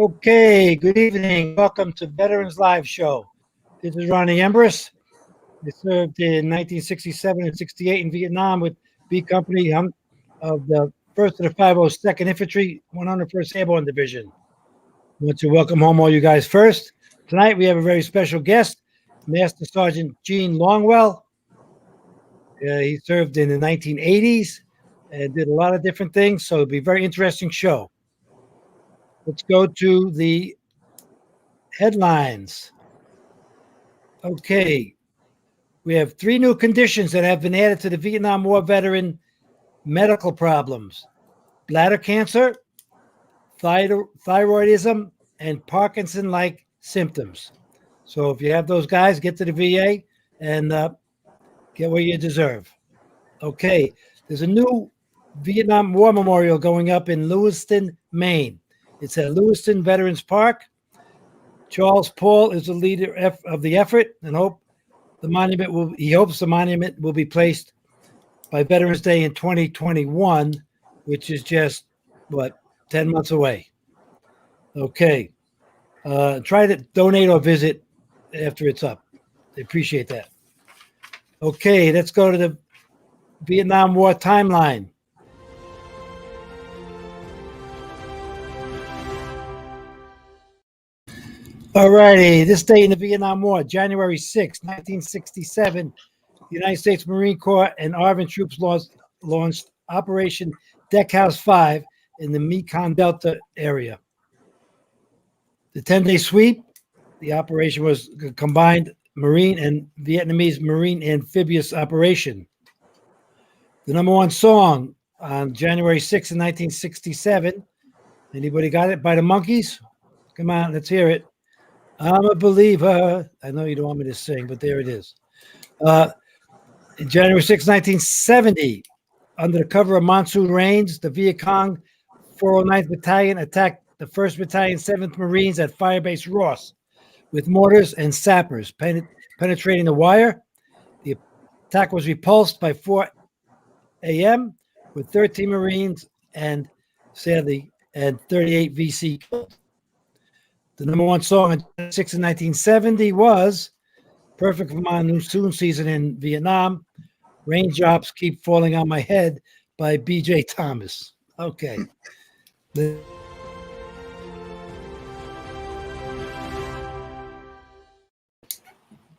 Okay, good evening. Welcome to Veterans Live Show. This is Ronnie Embers. I served in 1967 and 68 in Vietnam with B Company of the 1st of the 502nd Infantry, 101st Airborne Division. I want to welcome home all you guys first. Tonight we have a very special guest, Master Sergeant Gene Longwell. He served in the 1980s and did a lot of different things, so it'll be a very interesting show. Let's go to the headlines. Okay, we have 3 new conditions that have been added to the Vietnam War veteran medical problems: bladder cancer, thyroidism, and Parkinson-like symptoms. So if you have those guys, get to the VA and get what you deserve. Okay, there's a new Vietnam War memorial going up in Lewiston, Maine. It's at Lewiston Veterans Park. Charles Paul is the leader of the effort, and hopes the monument will be placed by Veterans Day in 2021, which is just 10 months away. Okay, try to donate or visit after it's up. I appreciate that. Okay, let's go to the Vietnam War timeline. All righty, this date in the Vietnam War, January 6, 1967, the United States Marine Corps and ARVN troops launched Operation Deckhouse 5 in the Mekong Delta area. The 10-day sweep, the operation was a combined Marine and Vietnamese Marine amphibious operation. The #1 song on January 6, 1967, anybody got it? By the Monkees? Come on, let's hear it. I'm a believer. I know you don't want me to sing, but there it is. January 6, 1970, under the cover of monsoon rains, the Viet Cong 409th Battalion attacked the 1st Battalion, 7th Marines at Firebase Ross with mortars and sappers penetrating the wire. The attack was repulsed by 4 a.m. with 13 Marines and 38 VC killed. The #1 song in 6 in 1970 was "Perfect for Monsoon Season in Vietnam." Raindrops Keep Falling on My Head by B.J. Thomas. Okay.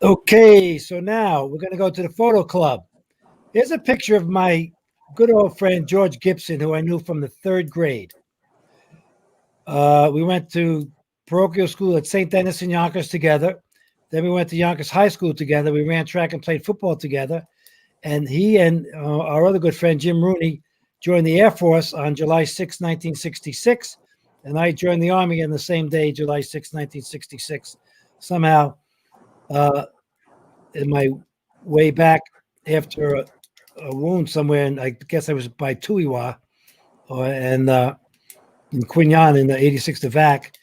Okay, so now we're going to go to the photo club. Here's a picture of my good old friend George Gibson, who I knew from the 3rd grade. We went to parochial school at St. Denis in Yonkers together. Then we went to Yonkers High School together. We ran track and played football together. And he and our other good friend, Jim Rooney, joined the Air Force on July 6, 1966. And I joined the Army on the same day, July 6, 1966. Somehow, in my way back after a wound somewhere, and I guess I was by Tuiwa, and in Quin Yon in the 86th Vac,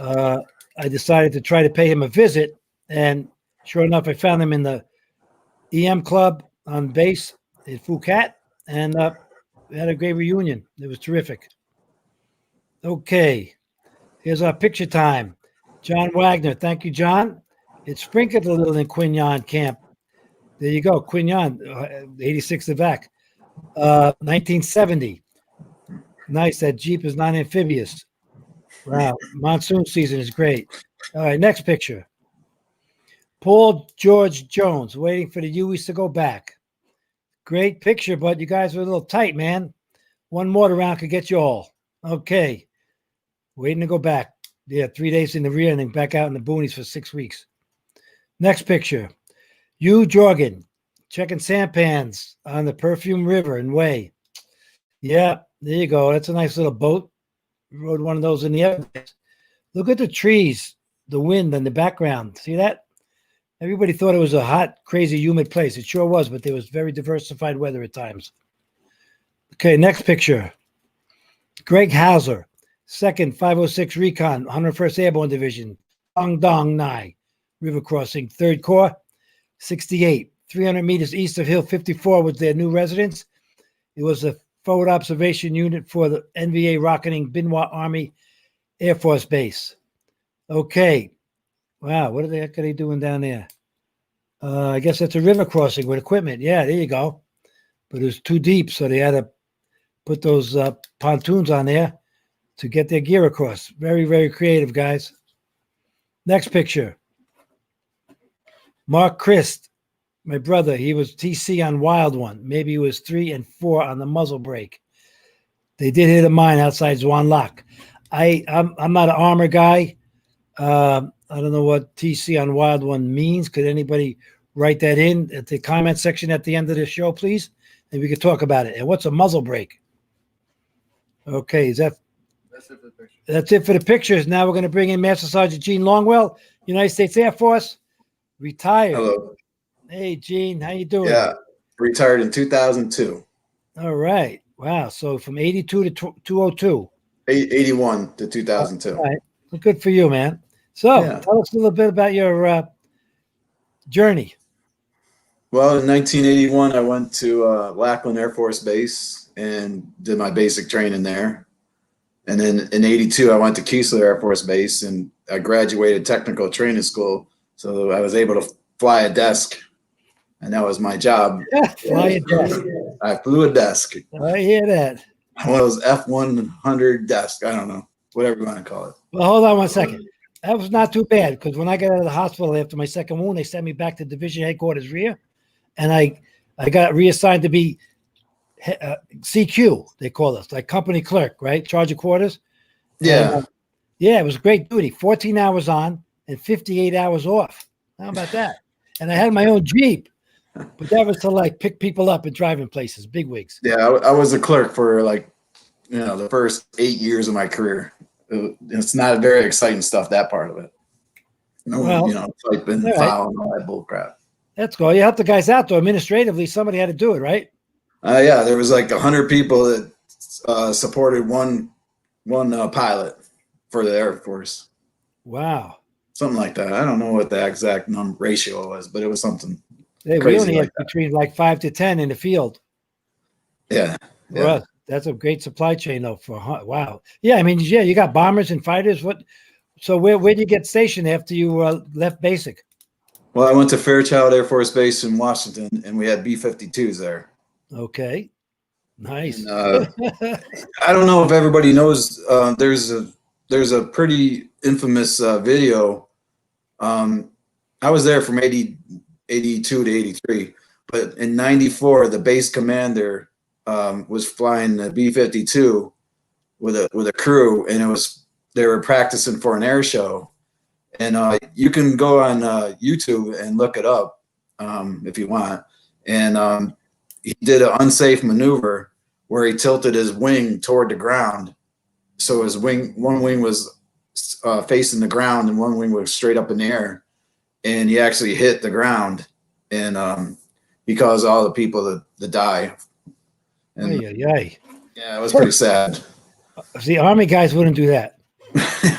I decided to try to pay him a visit, and sure enough, I found him in the EM club on base at Phuket, and we had a great reunion. It was terrific. Okay, here's our picture time. John Wagner, thank you, John. It sprinkled a little in Quin Yon camp. There you go, Quin Yon, 86th Vac, 1970. Nice, that Jeep is non-amphibious. Wow, monsoon season is great. All right, next picture. Paul George Jones, waiting for the Uis to go back. Great picture, but you guys are a little tight, man. One mortar round could get you all. Okay, waiting to go back. Yeah, 3 days in the rear and then back out in the boonies for 6 weeks. Next picture. Hugh Jorgen, checking sampans on the Perfume River and Way. Yeah, there you go. That's a nice little boat. We rode one of those in the Everglades. Look at the trees, the wind in the background. See that? Everybody thought it was a hot, crazy, humid place. It sure was, but there was very diversified weather at times. Okay, next picture. Greg Hauser, 2nd 506 Recon, 101st Airborne Division, Dong Dong Nai, River Crossing, 3rd Corps, 68. 300 meters east of Hill 54 was their new residence. It was a forward observation unit for the NVA rocketing Binois Army Air Force Base. Okay. Wow, what the heck are they doing down there? I guess that's a river crossing with equipment. Yeah, there you go. But it was too deep, so they had to put those pontoons on there to get their gear across. Very, very creative, guys. Next picture. Mark Christ, my brother, he was TC on Wild One. Maybe he was 3 and 4 on the muzzle brake. They did hit a mine outside Zwan Lock. I'm not an armor guy. I don't know what TC on Wild One means. Could anybody write that in at the comment section at the end of the show, please? And we could talk about it. And what's a muzzle brake? Okay, that's it for the pictures. That's it for the pictures. Now we're going to bring in Master Sergeant Gene Longwell, United States Air Force, retired. Hello. Hey, Gene, how you doing? Yeah, retired in 2002. All right. Wow. So from 82 to 202. 81 to 2002. All right. Well, good for you, man. So tell us a little bit about your journey. Well, in 1981, I went to Lackland Air Force Base and did my basic training there. And then in 82, I went to Keesler Air Force Base and I graduated technical training school. So I was able to fly a desk. And that was my job. Fly a desk. I flew a desk. I hear that. One of those F100 desks. I don't know, whatever you want to call it. Well, hold on one second. That was not too bad because when I got out of the hospital after my second wound, they sent me back to Division Headquarters rear, and I got reassigned to be CQ. They call us like company clerk, right? Charge of quarters. Yeah. And, yeah, it was great duty. 14 hours on and 58 hours off. How about that? And I had my own Jeep, but that was to like pick people up and drive in places, big wigs. Yeah, I was a clerk for like, the first 8 years of my career. It's not very exciting stuff, that part of it. Typing, file, and all that bull crap. That's cool. You helped the guys out, though. Administratively, somebody had to do it, right? Yeah, there was like 100 people that supported one pilot for the Air Force. Wow. Something like that. I don't know what the exact ratio was, but it was something crazy. We only had between like 5 to 10 in the field. Yeah. Well, that's a great supply chain, though. Wow. Yeah, I mean, you got bombers and fighters. So where did you get stationed after you left basic? Well, I went to Fairchild Air Force Base in Washington, and we had B-52s there. Okay. Nice. And, I don't know if everybody knows. There's a pretty infamous video. I was there from 82 to 83, but in 94, the base commander was flying the B-52 with a crew, and they were practicing for an air show. And you can go on YouTube and look it up if you want. And he did an unsafe maneuver where he tilted his wing toward the ground. So one wing was facing the ground and one wing was straight up in the air. And he actually hit the ground, and he caused all the people to die. And, yeah, it was pretty sad. The Army guys wouldn't do that.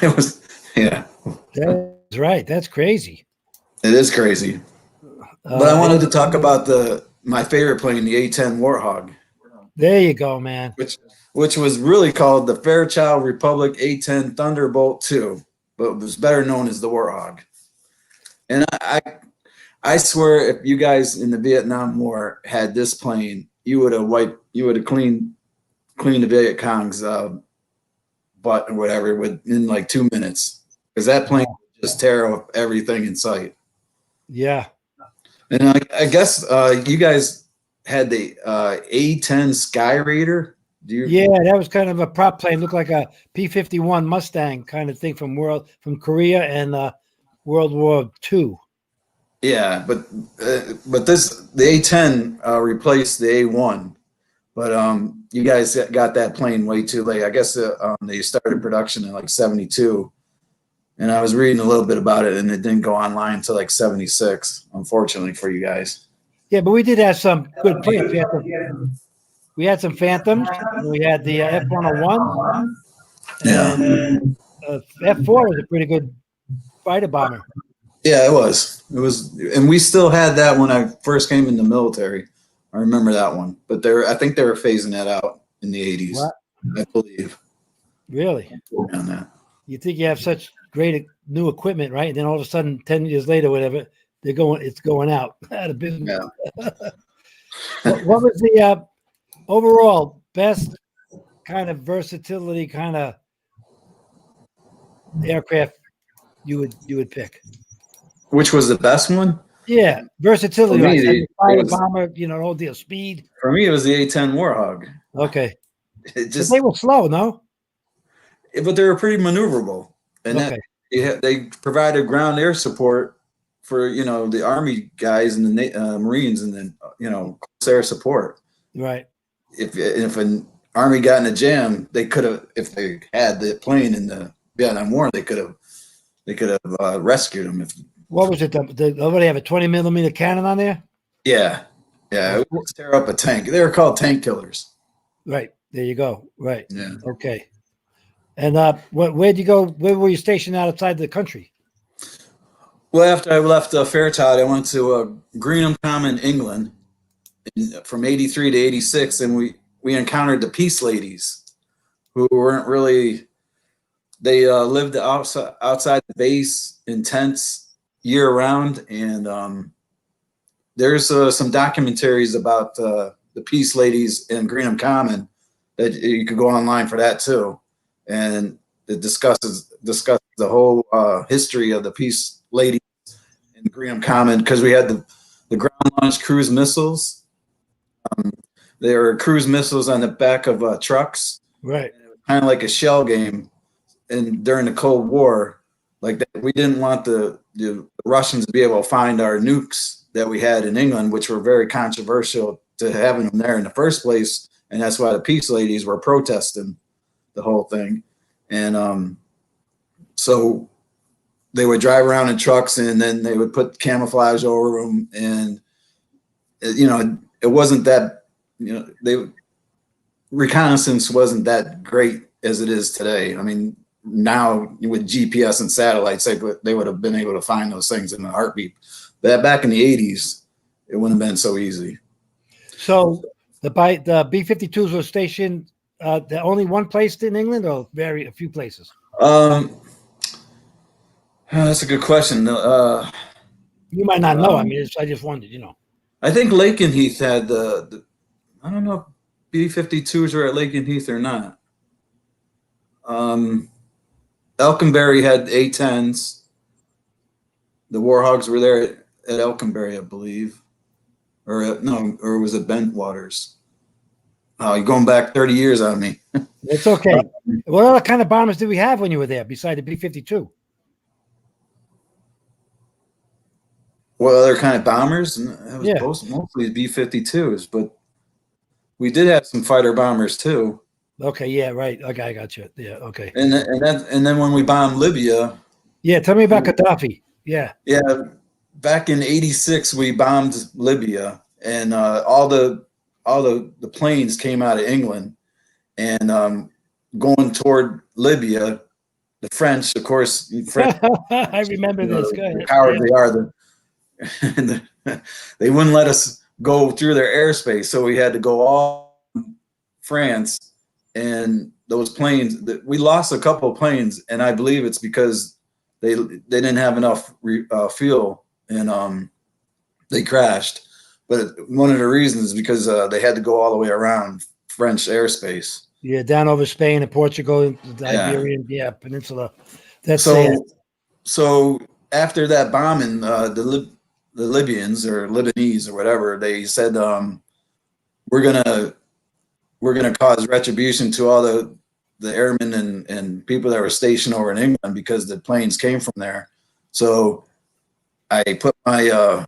It was, yeah. That's right. That's crazy. It is crazy. But I wanted to talk about my favorite plane, the A-10 Warthog. There you go, man. Which was really called the Fairchild Republic A-10 Thunderbolt II, but was better known as the Warthog. And I swear, if you guys in the Vietnam War had this plane, you would have cleaned the Viet Cong's butt or whatever in like 2 minutes, because that plane would just tear up everything in sight. Yeah. And I guess you guys had the A-10 Sky Raider. Yeah, that was kind of a prop plane. Looked like a P-51 Mustang kind of thing from Korea and World War II. Yeah, but the A-10 replaced the A-1, but you guys got that plane way too late. I guess they started production in like 72, and I was reading a little bit about it, and it didn't go online until like 76, unfortunately for you guys. Yeah, but we did have some good planes. We had some Phantoms. We had the F-101. Yeah. F-4 was a pretty good fighter bomber. Yeah, it was. And we still had that when I first came in the military. I remember that one. But I think they were phasing that out in the 80s, I believe. Really? On that. You think you have such great new equipment, right? And then all of a sudden, 10 years later, whatever, it's going out of business. Yeah. What was the overall best kind of versatility kind of aircraft you would pick? Which was the best one? Yeah, versatility. For me, Right? it Fighter was, bomber, the whole deal. Speed. for me, it was the A-10 Warhog. Okay. It But just, they were slow, no? but they were pretty maneuverable, and Okay. they provided ground air support for the Army guys and the Marines, and then coast air support. Right. If an Army got in a jam, they could have, if they had the plane in the Vietnam War, they could have rescued them. What was it? They have a 20 millimeter cannon on there? Yeah, it would tear up a tank. They were called tank killers. Right. There you go. Right. Yeah. Okay. And where'd you go? Where were you stationed outside the country? Well, after I left Fairchild, I went to Greenham Common, England, from '83 to '86, and we encountered the Peace Ladies, who weren't really. They lived outside the base in tents year round, and there's some documentaries about the Peace Ladies in Greenham Common that you could go online for that too, and it discusses the whole history of the Peace Ladies in Greenham Common, because we had the ground launched cruise missiles. There were cruise missiles on the back of trucks, Right. kind of like a shell game. And during the Cold War, like that, we didn't want the Russians to be able to find our nukes that we had in England, which were very controversial to having them there in the first place. And that's why the Peace Ladies were protesting the whole thing. And so they would drive around in trucks, and then they would put camouflage over them. And, it wasn't that, reconnaissance wasn't that great as it is today. I mean, now with GPS and satellites, they would have been able to find those things in a heartbeat. But back in the 80s, it wouldn't have been so easy. So the B-52s were stationed the only one place in England, or a few places? That's a good question. You might not know. I mean, I just wondered, I think Lakenheath had the I don't know if B-52s were at Lakenheath or not. Elconbury had A-10s. The Warhogs were there at Elconbury, I believe. Or was it Bentwaters? Oh, you're going back 30 years on me. It's okay. What other kind of bombers did we have when you were there besides the B-52? What other kind of bombers? That was mostly B-52s, but we did have some fighter bombers too. Okay, yeah, right. Okay, I got you. Yeah, okay. And then when we bombed Libya. Yeah, tell me about Gaddafi. Yeah. Yeah, back in '86 we bombed Libya, and all the planes came out of England, and going toward Libya, the French, of course. I remember this. Go ahead. The cowards they are. They wouldn't let us go through their airspace, so we had to go all France. And those planes, we lost a couple of planes, and I believe it's because they didn't have enough fuel, and they crashed. But one of the reasons is because they had to go all the way around French airspace. Yeah, down over Spain and Portugal, the Iberian Peninsula. That's so after that bombing, the Libyans or Lebanese or whatever, they said, we're gonna cause retribution to all the airmen and people that were stationed over in England because the planes came from there. So I put my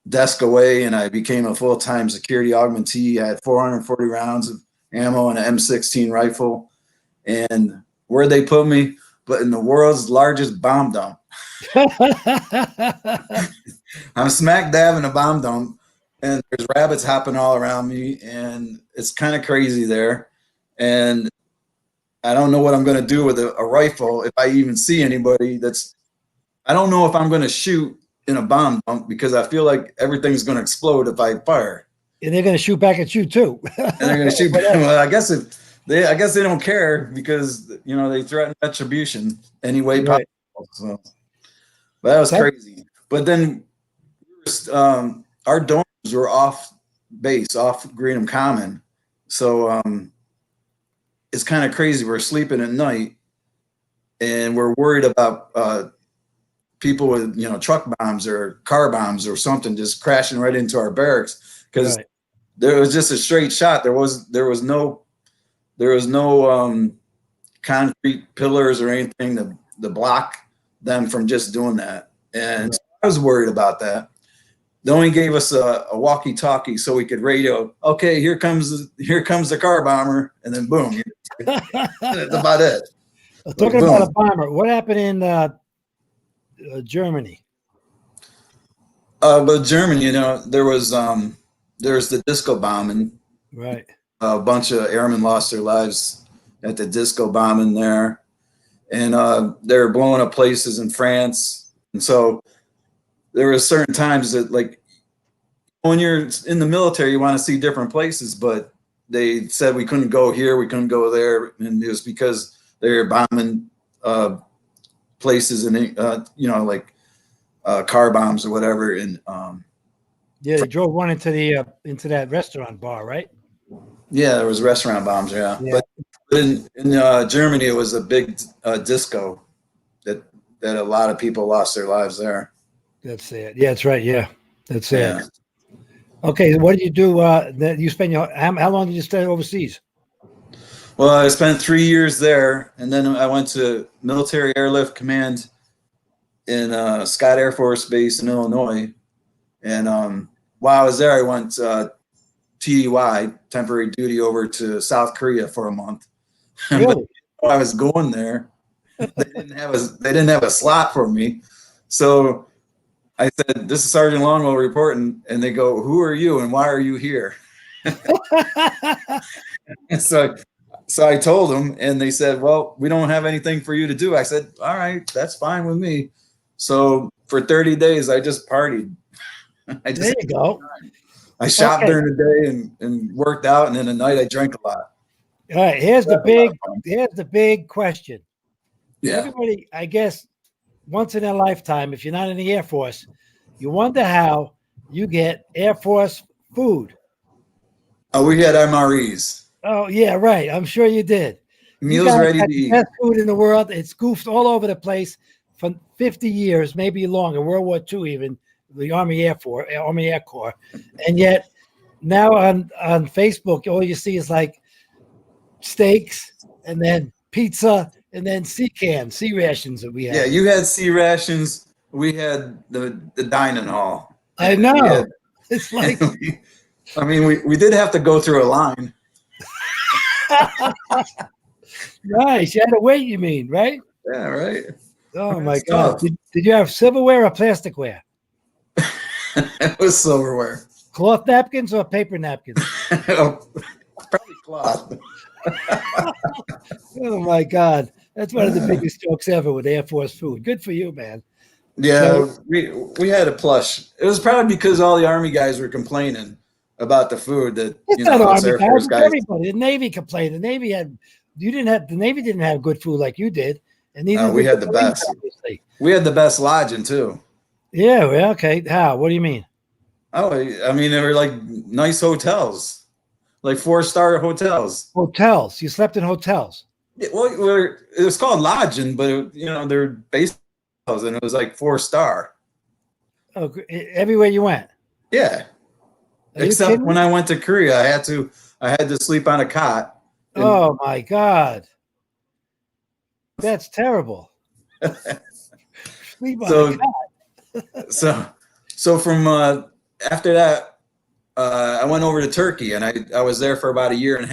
desk away, and I became a full-time security augmentee. I had 440 rounds of ammo and an M16 rifle. And where'd they put me? But in the world's largest bomb dump. I'm smack dab in a bomb dump, and there's rabbits hopping all around me, and it's kind of crazy there. And I don't know what I'm going to do with a rifle if I even see anybody. I don't know if I'm going to shoot in a bomb dump, because I feel like everything's going to explode if I fire. And they're going to shoot back at you too. And they're going to shoot back. Well, I guess if I guess they don't care because they threaten retribution any way Right. possible. So, but that was crazy. But then our dorms were off base, off Greenham Common, so it's kind of crazy. We're sleeping at night, and we're worried about people with truck bombs or car bombs or something just crashing right into our barracks because there was just a straight shot. There was no concrete pillars or anything to block them from just doing that. And so I was worried about that. They only gave us a walkie-talkie so we could radio. Okay, here comes the car bomber, and then boom, that's about it. Talking about a bomber, what happened in Germany? But Germany, there's the disco bombing. Right. A bunch of airmen lost their lives at the disco bombing there, and they were blowing up places in France. And so there were certain times that, like, when you're in the military, you want to see different places, but they said we couldn't go here, we couldn't go there, and it was because they were bombing places and like car bombs or whatever. And yeah, they drove one into that restaurant bar, right? Yeah, there was restaurant bombs. Yeah. But in Germany, it was a big disco that a lot of people lost their lives there. That's it. Yeah, that's right. Yeah, that's it. Yeah. Okay, what did you do? That you spend how long did you stay overseas? Well, I spent 3 years there, and then I went to Military Airlift Command in Scott Air Force Base in Illinois. And while I was there, I went TDY, temporary duty, over to South Korea for a month. Really? But I was going there. They didn't have a slot for me, so I said, "This is Sergeant Longwell reporting," and they go, "Who are you and why are you here?" And so I told them, and they said, "Well, we don't have anything for you to do." I said, "All right, that's fine with me." So for 30 days, I just partied. There you go. I shopped during the day and worked out, and then at night I drank a lot. All right, here's the big question. Yeah. Everybody, I guess, once in their lifetime, if you're not in the Air Force, you wonder how you get Air Force food. Oh, we had MREs. Oh, yeah, right. I'm sure you did. Meals ready to eat. Best food in the world. It's goofed all over the place for 50 years, maybe longer, World War II even, the Army Air Corps. And yet now on Facebook, all you see is like steaks and then pizza and then sea rations that we have. Yeah, you had sea rations. We had the dining hall. I know. It's like, I mean, we did have to go through a line. Right. You had to wait, you mean, right? Yeah, right. Oh, my God. Did you have silverware or plasticware? It was silverware. Cloth napkins or paper napkins? Probably cloth. Oh, my God. That's one of the biggest jokes ever with Air Force food. Good for you, man. Yeah, so, we had a plush. It was probably because all the Army guys were complaining about the food that Air Force guys. Everybody, the Navy complained. The Navy the Navy didn't have good food like you did, and neither we had the best. Obviously. We had the best lodging too. Yeah. Well, okay. How? What do you mean? Oh, I mean, they were like nice hotels, like 4-star hotels. Hotels. You slept in hotels. Yeah, well, it was called lodging, but they're base hotels, and it was like 4-star. Oh, everywhere you went. Yeah. Except when I went to Korea, I had to sleep on a cot. Oh my God. That's terrible. Sleep on a cot. so from after that, I went over to Turkey, and I was there for about 1.5 years,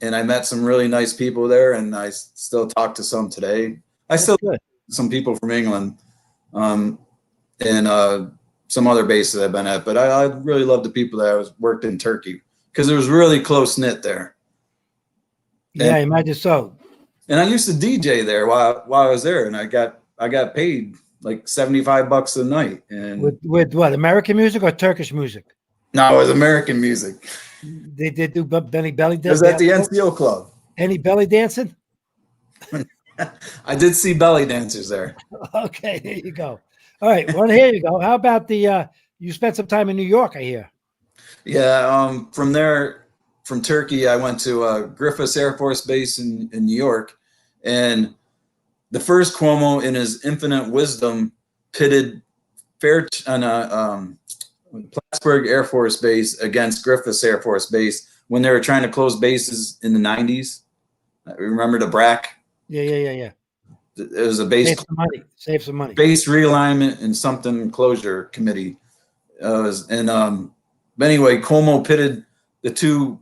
and I met some really nice people there, and I still talk to some today. I still talk to some people from England, and some other bases I've been at, but I really love the people that worked in Turkey because it was really close knit there. Yeah, I imagine so. And I used to DJ there while I was there, and I got paid like $75 a night. And with what, American music or Turkish music? No, it was American music. They did do belly It was at the NCO club. Any belly dancing? I did see belly dancers there. Okay, there you go. All right, well, here you go. How about the you spent some time in New York, I hear. Yeah, from there, from Turkey, I went to Griffiths Air Force Base in New York, and the first Cuomo, in his infinite wisdom, pitted Plattsburgh Air Force Base against Griffiths Air Force Base when they were trying to close bases in the 90s. Remember the BRAC? Yeah. It was a base. Save some money. Base realignment and something closure committee. But anyway, Cuomo pitted the two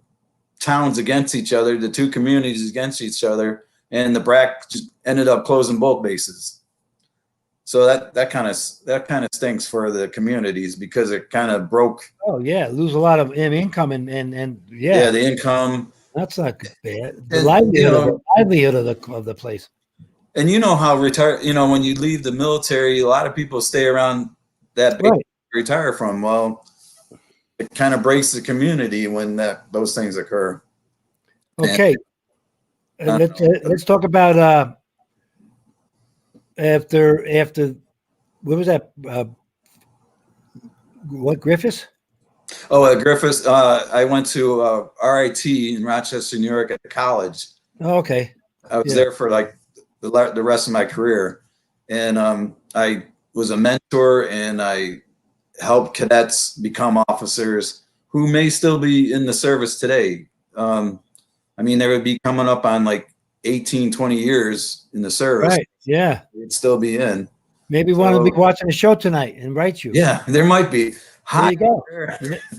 towns against each other, the two communities against each other, and the BRAC just ended up closing both bases. So that kind of stinks for the communities because it kind of broke. Oh yeah, lose a lot of income and yeah, the income. That's not bad. The livelihood of the place. And you know how when you leave the military, a lot of people stay around that base to retire from. Well, it kind of breaks the community when those things occur. Okay, let's talk about after what was that? What, Griffiths? Oh, at Griffiths, I went to RIT in Rochester, New York at college. Oh, okay. I was there for like the rest of my career, and I was a mentor, and I helped cadets become officers who may still be in the service today. I mean, they would be coming up on like 18, 20 years in the service. Right. Yeah. They'd still be in. Maybe one will be watching the show tonight and write you. Yeah, there might be. There you go.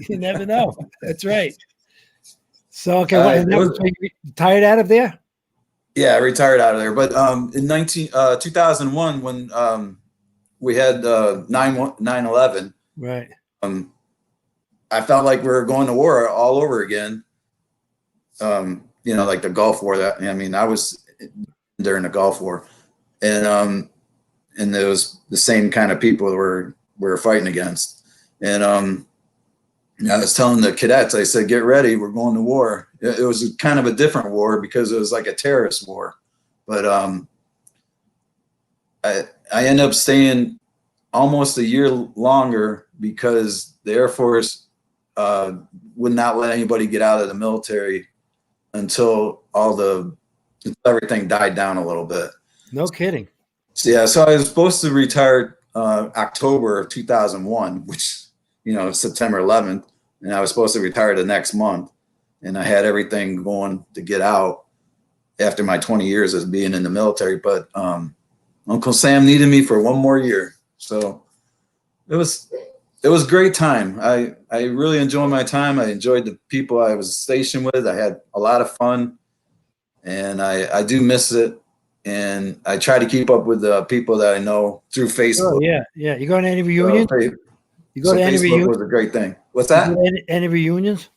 You never know. That's right. So, okay. So you retired out of there? Yeah, I retired out of there. But in 2001, when we had 9/11, right. I felt like we were going to war all over again. Like the Gulf War. I was during the Gulf War, and there was the same kind of people we were fighting against. And I was telling the cadets, I said, "Get ready, we're going to war." It was kind of a different war because it was like a terrorist war. But I ended up staying almost a year longer because the Air Force would not let anybody get out of the military until everything died down a little bit. No kidding. So I was supposed to retire October of 2001, which September 11th, and I was supposed to retire the next month, and I had everything going to get out after my 20 years as being in the military. But Uncle Sam needed me for one more year, so it was a great time. I really enjoyed my time. I enjoyed the people I was stationed with. I had a lot of fun, and I do miss it. And I try to keep up with the people that I know through Facebook. Oh, yeah. You going to any reunions? You go to any reunions? Facebook was a great thing. What's that? You go to any reunions?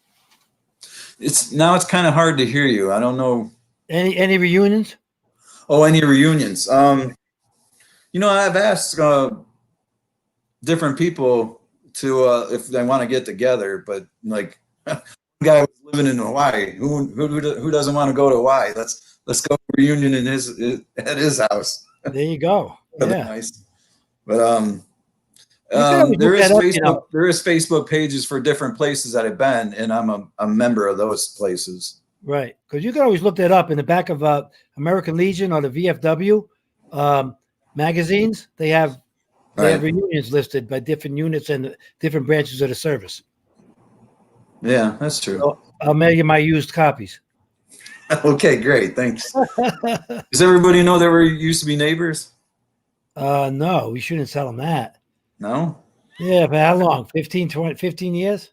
It's kind of hard to hear you. I don't know. Any reunions? Oh, any reunions? I've asked different people to if they want to get together, but like one guy was living in Hawaii. Who doesn't want to go to Hawaii? Let's go to a reunion at his house. There you go. Yeah. Nice. But there is Facebook pages for different places that I've been, and I'm a member of those places. Right, because you can always look that up in the back of American Legion or the VFW magazines. They have reunions listed by different units and different branches of the service. Yeah, that's true. So I'll mail you my used copies. Okay, great. Thanks. Does everybody know that we used to be neighbors? No, we shouldn't tell them that. No? Yeah, but how long? 15 years?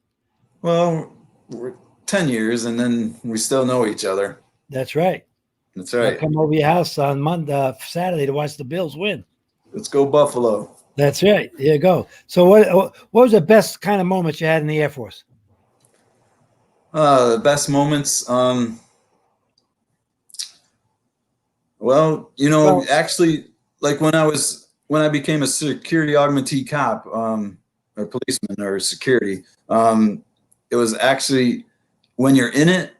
Well, we're 10 years, and then we still know each other. That's right. That's right. I'll come over your house on Saturday to watch the Bills win. Let's go Buffalo. That's right. There you go. So what was the best kind of moments you had in the Air Force? The best moments, actually, like when I became a security augmentee cop, or policeman or security, it was actually when you're in it,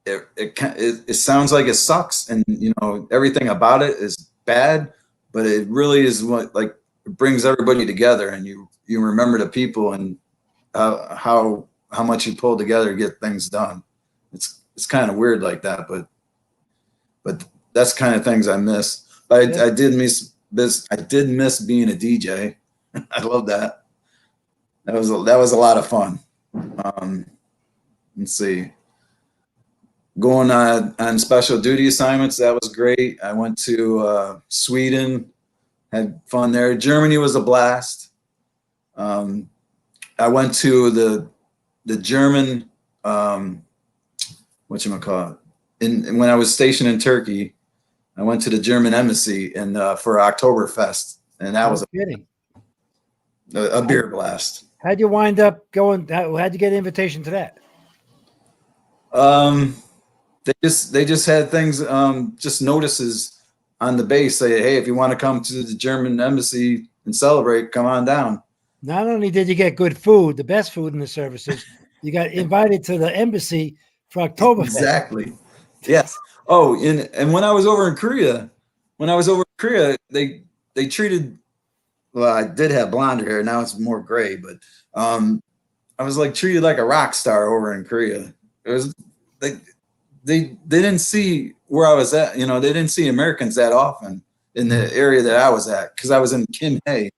it sounds like it sucks, and you know everything about it is bad, but it really is what like it brings everybody together, and you remember the people and how much you pull together to get things done. It's kind of weird like that, but that's kind of things I miss. But Yeah. I did miss this. I did miss being a DJ. I love that. That was a lot of fun. Let's see. Going on special duty assignments, that was great. I went to Sweden, had fun there. Germany was a blast. I went to the German whatchamacallit. When I was stationed in Turkey, I went to the German embassy and for Oktoberfest, and that was kidding. a beer blast. How'd you wind up going? How'd you get an invitation to that? They just had things, just notices on the base say, hey, if you want to come to the German embassy and celebrate, come on down. Not only did you get good food, the best food in the services, you got invited to the embassy for Oktoberfest. Exactly. Yes. Oh, and when I was over in Korea, they treated. Well, I did have blonde hair. Now it's more gray, but I was like treated like a rock star over in Korea. It was they didn't see where I was at. You know, they didn't see Americans that often in the area that I was at because I was in Kimhae,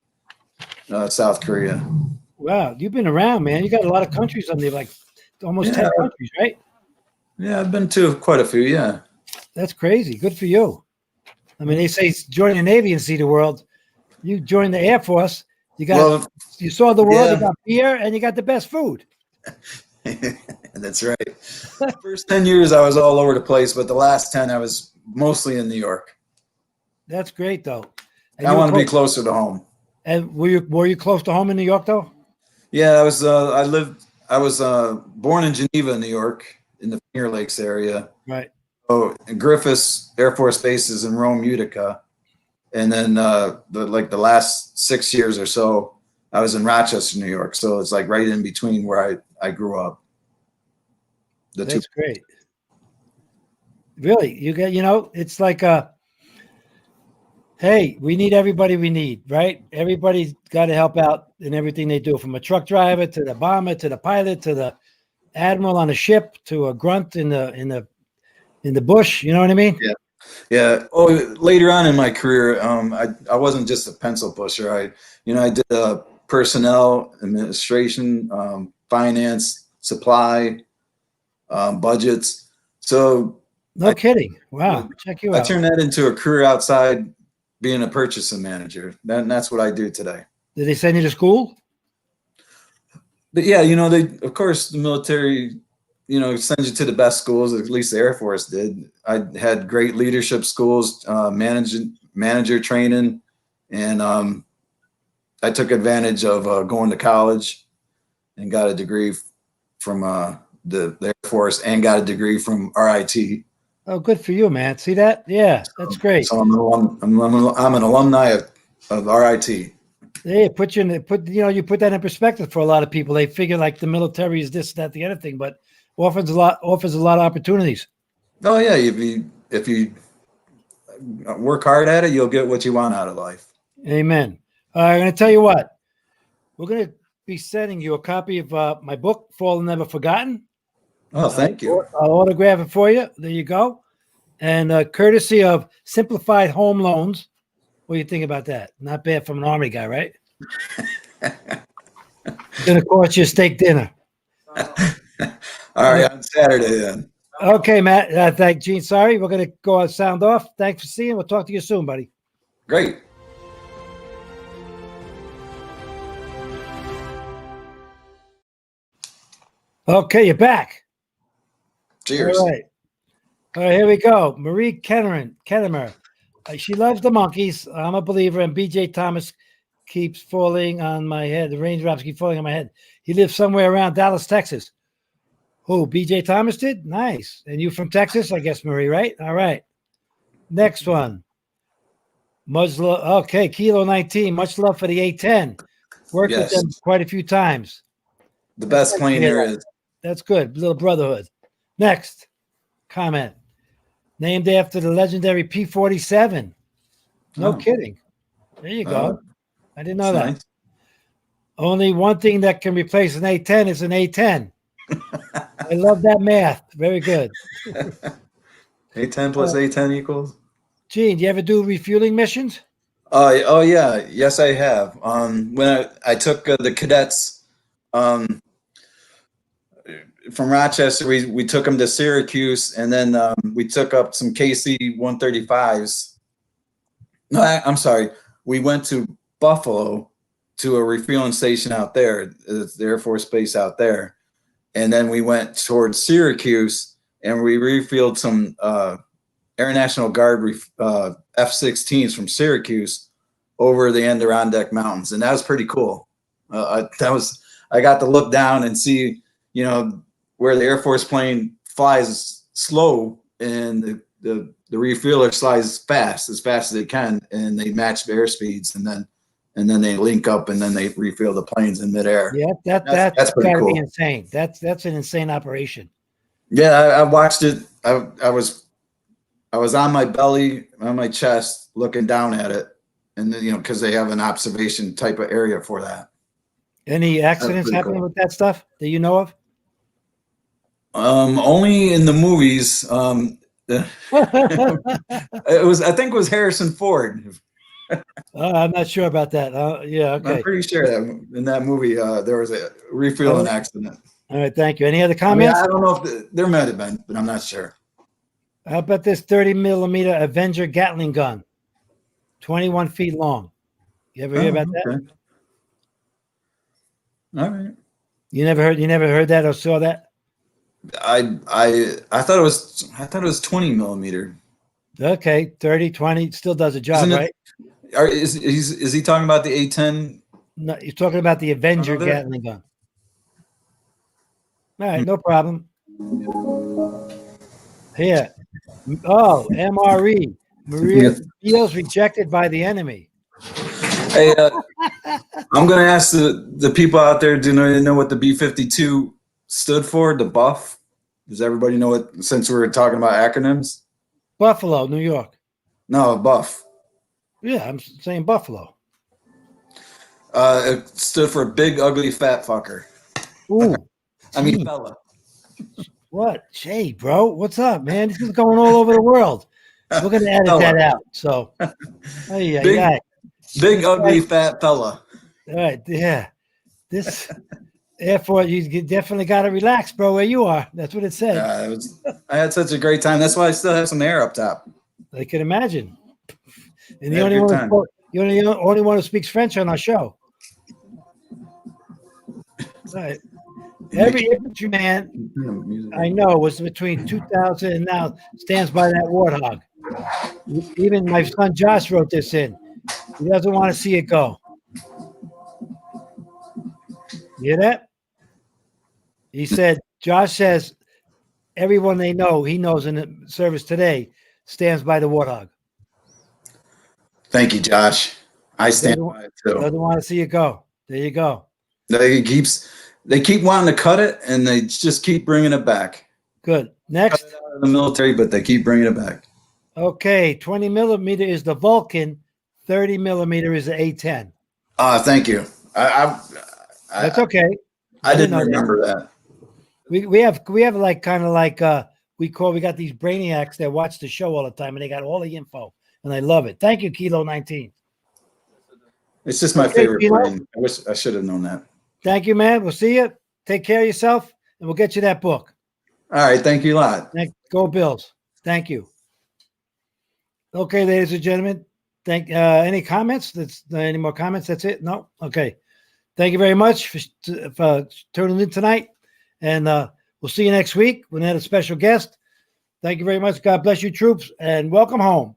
South Korea. Wow, you've been around, man. You got a lot of countries on there, like almost 10 countries, right? Yeah, I've been to quite a few. Yeah, that's crazy. Good for you. I mean, they say join the Navy and see the world. You joined the Air Force. You saw the world. Yeah. You got beer and you got the best food. That's right. First 10 years I was all over the place, but the last 10 I was mostly in New York. That's great, though. And I want to be closer to home. And were you close to home in New York, though? Yeah, I was. I was born in Geneva, New York, in the Finger Lakes area. Right. So Griffiths Air Force Base is in Rome, Utica, and then the last 6 years or so, I was in Rochester, New York. So it's like right in between where I grew up. That's great. Really, it's like hey, we need everybody we need, right? Everybody's got to help out in everything they do, from a truck driver to the bomber to the pilot to the admiral on a ship to a grunt in the bush. You know what I mean? Yeah. Yeah. Oh, later on in my career, I wasn't just a pencil pusher. I did personnel administration, finance, supply, budgets. So no kidding. Wow. Check you out. I turned that into a career outside being a purchasing manager. That's what I do today. Did they send you to school? But yeah, of course, the military, sends you to the best schools. At least the Air Force did. I had great leadership schools, manager training, and I took advantage of going to college and got a degree from the Air Force and got a degree from RIT. Oh, good for you, man. See that? Yeah, that's great. So I'm an alumni of RIT. Hey, you put that in perspective for a lot of people. They figure like the military is this, that, the other thing, but offers a lot of opportunities. Oh yeah, if you work hard at it, you'll get what you want out of life. Amen. I'm going to tell you what. We're going to be sending you a copy of my book, Fallen Never Forgotten. Oh, thank you. I'll autograph it for you. There you go. And courtesy of Simplified Home Loans. What do you think about that? Not bad from an Army guy, right? Going to cost you a steak dinner. All right, on Saturday then. Okay, Matt. Thank Gene. Sorry, we're going to go sound off. Thanks for seeing. We'll talk to you soon, buddy. Great. Okay, you're back. Cheers. All right, here we go. Marie Kennemer. She loves the Monkees. I'm a believer, and BJ Thomas keeps falling on my head. The raindrops keep falling on my head. He lives somewhere around Dallas, Texas. Who, BJ Thomas did? Nice. And you from Texas, I guess, Marie, right? All right. Next one. Okay, Kilo 19. Much love for the A10. Worked with them quite a few times. The best plane there is. That's good. Little brotherhood. Next comment. Named after the legendary P-47. No kidding. There you go. I didn't know that. Nice. Only one thing that can replace an A10 is an A10. I love that math. Very good. A10 plus A10 equals? Gene, do you ever do refueling missions? Oh yeah, yes I have. When I took the cadets from Rochester, we took them to Syracuse, and then we took up some KC-135s. No, I'm sorry. We went to Buffalo to a refueling station out there, the Air Force Base out there, and then we went towards Syracuse and we refueled some Air National Guard F-16s from Syracuse over the Adirondack Mountains, and that was pretty cool. I got to look down and see, you know, where the Air Force plane flies slow and the refueler slides fast as they can, and they match the air speeds, and then they link up and then they refuel the planes in midair. Yeah, that's pretty cool. Be insane. That's an insane operation. Yeah, I watched it. I was on my belly, on my chest, looking down at it, and then, you know, because they have an observation type of area for that. Any accidents happening with that stuff that you know of? Only in the movies. I think it was Harrison Ford. I'm not sure about that. Yeah, okay. I'm pretty sure that in that movie there was a refueling accident. All right, thank you. Any other comments? I don't know if there might have been, but I'm not sure. How about this 30mm Avenger Gatling gun, 21 feet long? You ever hear about that? All right. You never heard that or saw that? I thought it was 20mm. Okay, 30, 20 still does a job, right? Is he talking about the A10? No, he's talking about the Avenger Gatling gun. All right, no problem. Here. Oh, MRE. Maria feels rejected by the enemy. Hey, I'm going to ask the people out there, do they know what the B-52 stood for, the buff? Does everybody know it, since we were talking about acronyms? Buffalo, New York. No, buff. Yeah, I'm saying Buffalo. It stood for big, ugly, fat fucker. Ooh. I mean, fella. What? Jay, bro, what's up, man? This is going all over the world. We're going to edit that out. So, big, ugly, fat fella. All right, yeah. This, therefore, you definitely got to relax, bro, where you are. That's what it said. I had such a great time. That's why I still have some hair up top. I can imagine. And the only one who speaks French on our show. All right. Every infantryman I know was between 2000 and now stands by that warthog. Even my son Josh wrote this in. He doesn't want to see it go. You hear that? He said, Josh says, everyone they know, he knows in the service today, stands by the warthog. Thank you, Josh. I stand by it too. Doesn't want to see it go. There you go. They keep wanting to cut it, and they just keep bringing it back. Good. Next. Cut it out of the military, but they keep bringing it back. Okay, 20mm is the Vulcan, 30mm is the A10. Thank you. That's okay. I didn't remember that. We have like kind of like we got these brainiacs that watch the show all the time, and they got all the info, and I love it. Thank you, Kilo 19. It's just my favorite brain. I wish I should have known that. Thank you, man. We'll see you. Take care of yourself, and we'll get you that book. All right. Thank you a lot. Go Bills. Thank you. Okay, ladies and gentlemen. Any comments? Any more comments? That's it? No? Okay. Thank you very much for tuning in tonight. And we'll see you next week. We'll have a special guest. Thank you very much. God bless you, troops, and welcome home.